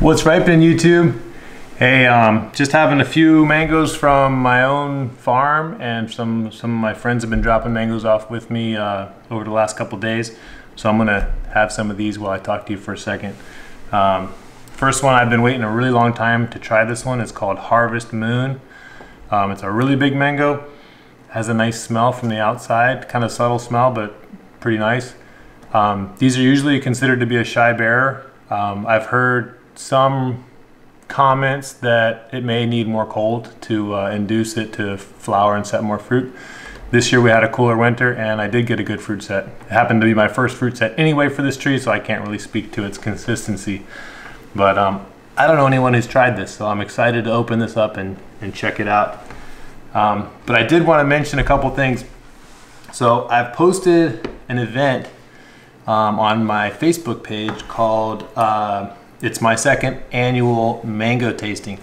What's ripening, YouTube? Hey, just having a few mangoes from my own farm, and some of my friends have been dropping mangoes off with me over the last couple days. So I'm gonna have some of these while I talk to you for a second. First one, I've been waiting a really long time to try this one. It's called Harvest Moon. It's a really big mango. Has a nice smell from the outside, kind of subtle smell, but pretty nice. These are usually considered to be a shy bearer. I've heard some comments that it may need more cold to induce it to flower and set more fruit. This year we had a cooler winter and I did get a good fruit set. It happened to be my first fruit set anyway for this tree, so I can't really speak to its consistency. But I don't know anyone who's tried this, so I'm excited to open this up and check it out. But I did want to mention a couple things. So I've posted an event on my Facebook page called it's my second annual mango tasting,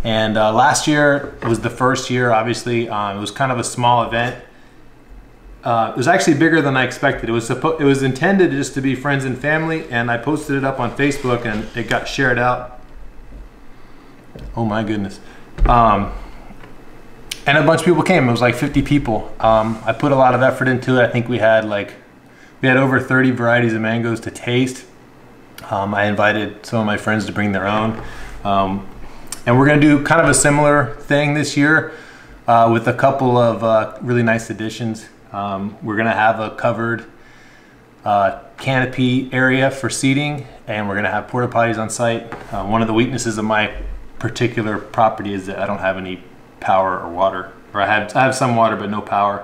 and last year was the first year. Obviously, it was kind of a small event. It was actually bigger than I expected. It was intended just to be friends and family, and I posted it up on Facebook, and it got shared out. Oh my goodness! And a bunch of people came. It was like 50 people. I put a lot of effort into it. I think we had over 30 varieties of mangoes to taste. I invited some of my friends to bring their own. And we're gonna do kind of a similar thing this year with a couple of really nice additions. We're gonna have a covered canopy area for seating, and we're gonna have porta potties on site. One of the weaknesses of my particular property is that I don't have any power or water. Or I have some water but no power.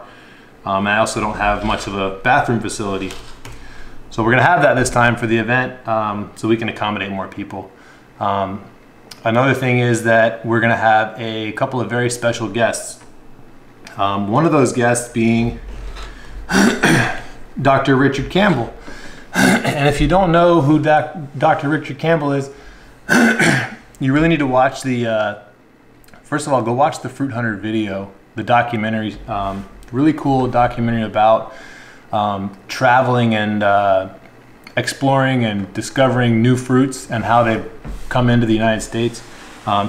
I also don't have much of a bathroom facility. So we're gonna have that this time for the event, so we can accommodate more people. Another thing is that we're gonna have a couple of very special guests. One of those guests being Dr. Richard Campbell. And if you don't know who Dr. Richard Campbell is, you really need to watch first of all, go watch the Fruit Hunter video, the documentary, really cool documentary about traveling and exploring and discovering new fruits and how they come into the United States.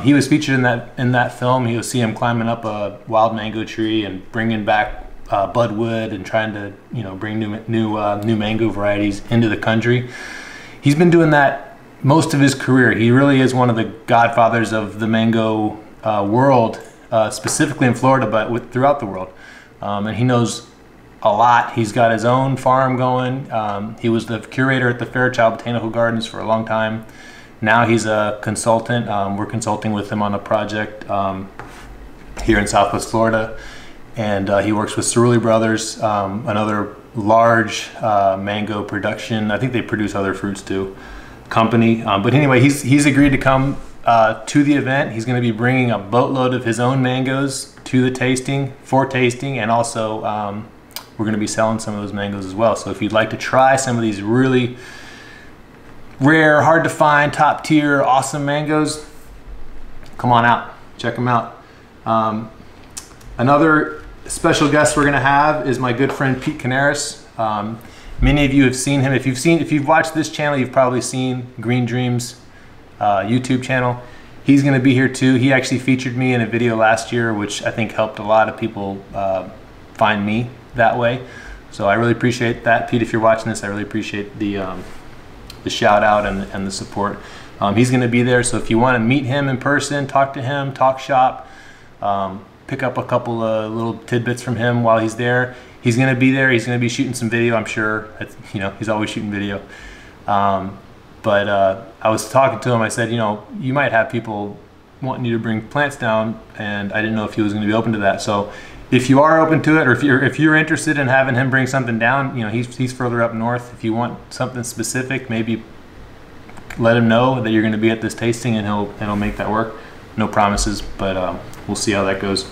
He was featured in that film. You'll see him climbing up a wild mango tree and bringing back budwood and trying to bring new mango varieties into the country. He's been doing that most of his career. He really is one of the godfathers of the mango world, specifically in Florida, but throughout the world. And he knows a lot. He's got his own farm going. He was the curator at the Fairchild Botanical Gardens for a long time. Now he's a consultant. We're consulting with him on a project here in Southwest Florida. And he works with Cerulli Brothers, another large mango production. I think they produce other fruits too, company. But anyway, he's agreed to come to the event. He's going to be bringing a boatload of his own mangoes to the tasting, and also we're going to be selling some of those mangoes as well. So if you'd like to try some of these really rare, hard to find, top tier, awesome mangoes, come on out, check them out. Another special guest we're going to have is my good friend Pete Kanaris. Many of you have seen him. If you've watched this channel, you've probably seen GreenDreams YouTube channel. He's going to be here too. He actually featured me in a video last year, which I think helped a lot of people find me that way. So I really appreciate that, Pete. If you're watching this, I really appreciate the shout out and the support. He's going to be there, so if you want to meet him in person, talk to him, talk shop, pick up a couple of little tidbits from him while he's there. He's going to be there. He's going to be shooting some video, I'm sure. He's always shooting video. But I was talking to him. I said, you might have people wanting you to bring plants down, and I didn't know if he was going to be open to that. So if you are open to it, or if you're interested in having him bring something down, he's further up north. If you want something specific, maybe let him know that you're going to be at this tasting, and he'll make that work. No promises, but we'll see how that goes.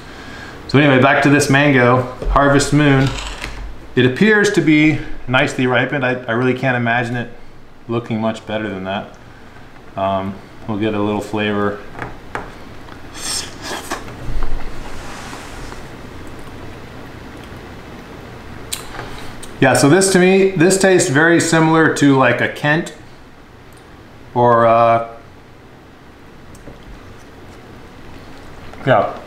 So anyway, back to this mango, Harvest Moon. It appears to be nicely ripened. I really can't imagine it looking much better than that. We'll get a little flavor. Yeah, so this to me, this tastes very similar to like a Kent or Yeah.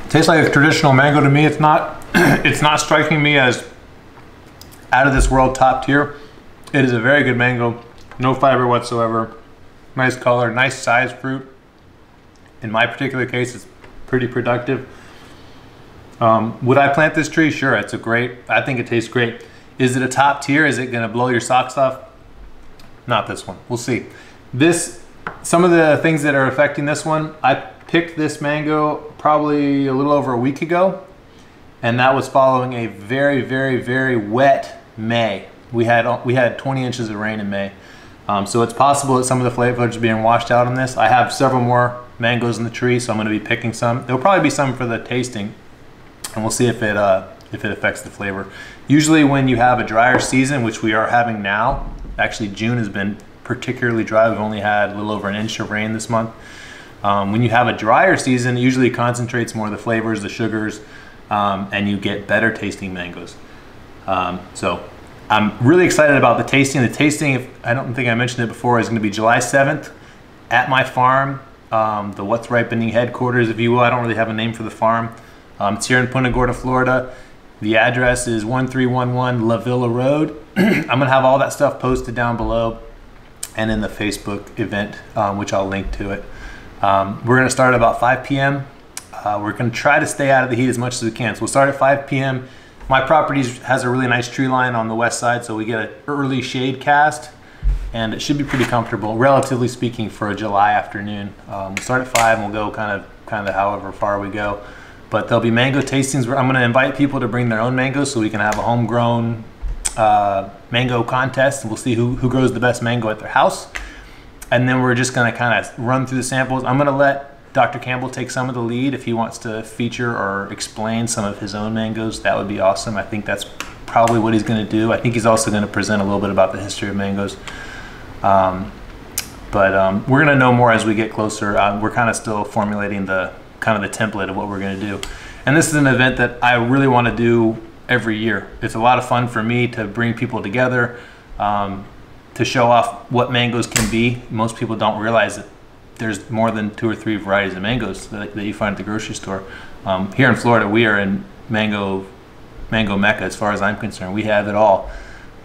Tastes like a traditional mango to me. It's not it's not striking me as out of this world top tier. It is a very good mango. No fiber whatsoever. Nice color, nice size fruit. In my particular case, it's pretty productive. Would I plant this tree? Sure, it's I think it tastes great. Is it a top tier? Is it gonna blow your socks off? Not this one, we'll see. Some of the things that are affecting this one, I picked this mango probably a little over a week ago, and that was following a very, very, very wet May. We had 20 inches of rain in May. So it's possible that some of the flavors are being washed out on this. I have several more mangoes in the tree, so I'm gonna be picking some. There'll probably be some for the tasting, and we'll see if it affects the flavor. Usually when you have a drier season, which we are having now, actually June has been particularly dry. We've only had a little over an inch of rain this month. When you have a drier season, it usually concentrates more of the flavors, the sugars, and you get better tasting mangoes. So I'm really excited about the tasting. The tasting, I don't think I mentioned it before, is going to be July 7th at my farm, the What's Ripening headquarters, if you will. I don't really have a name for the farm. It's here in Punta Gorda, Florida. The address is 1311 La Villa Road. I'm going to have all that stuff posted down below and in the Facebook event, which I'll link to it. We're going to start at about 5 p.m. We're going to try to stay out of the heat as much as we can. So we'll start at 5 p.m. My property has a really nice tree line on the west side, so we get an early shade cast, and it should be pretty comfortable, relatively speaking, for a July afternoon. We'll start at 5 and we'll go kind of however far we go. But there'll be mango tastings. I'm going to invite people to bring their own mangoes so we can have a homegrown mango contest, and we'll see who grows the best mango at their house. And then we're just going to kind of run through the samples. I'm going to let Dr. Campbell take some of the lead. If he wants to feature or explain some of his own mangoes, that would be awesome. I think that's probably what he's going to do. I think he's also going to present a little bit about the history of mangoes. We're going to know more as we get closer. We're kind of still formulating the template of what we're going to do. And this is an event that I really want to do every year. It's a lot of fun for me to bring people together, to show off what mangoes can be. Most people don't realize that there's more than 2 or 3 varieties of mangoes that you find at the grocery store. Here in Florida, we are in mango mecca as far as I'm concerned. We have it all.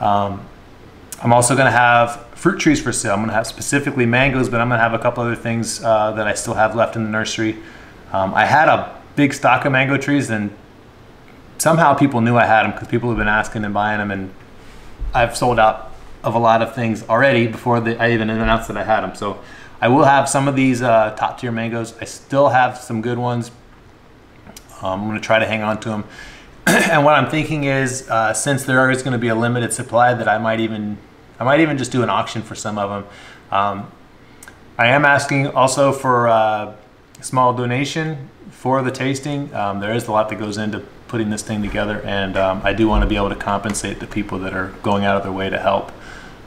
I'm also going to have fruit trees for sale. I'm going to have specifically mangoes, but I'm going to have a couple other things that I still have left in the nursery. I had a big stock of mango trees, and somehow people knew I had them because people have been asking and buying them, and I've sold out of a lot of things already before I even announced that I had them. So I will have some of these top tier mangoes. I still have some good ones. I'm going to try to hang on to them. And what I'm thinking is, since there is going to be a limited supply, that I might even just do an auction for some of them. I am asking also for a small donation for the tasting. There is a lot that goes into putting this thing together, and I do want to be able to compensate the people that are going out of their way to help,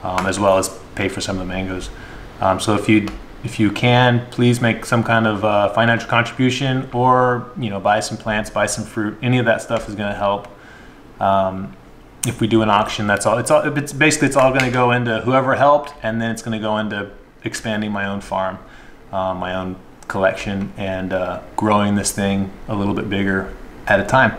as well as pay for some of the mangoes. So if you can, please make some kind of financial contribution, or buy some plants, buy some fruit. Any of that stuff is going to help. If we do an auction, it's all going to go into whoever helped, and then it's going to go into expanding my own farm, my own collection, and growing this thing a little bit bigger at a time.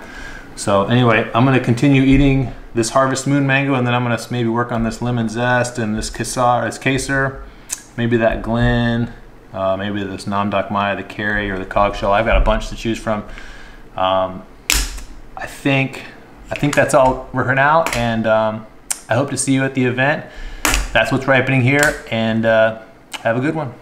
So anyway, I'm going to continue eating this Harvest Moon mango, and then I'm going to maybe work on this lemon zest and this Kesar, maybe that Glen, maybe this Namdok Maya, the Kerry, or the Cogshell. I've got a bunch to choose from. I think that's all for now, and I hope to see you at the event. That's what's ripening here, and have a good one.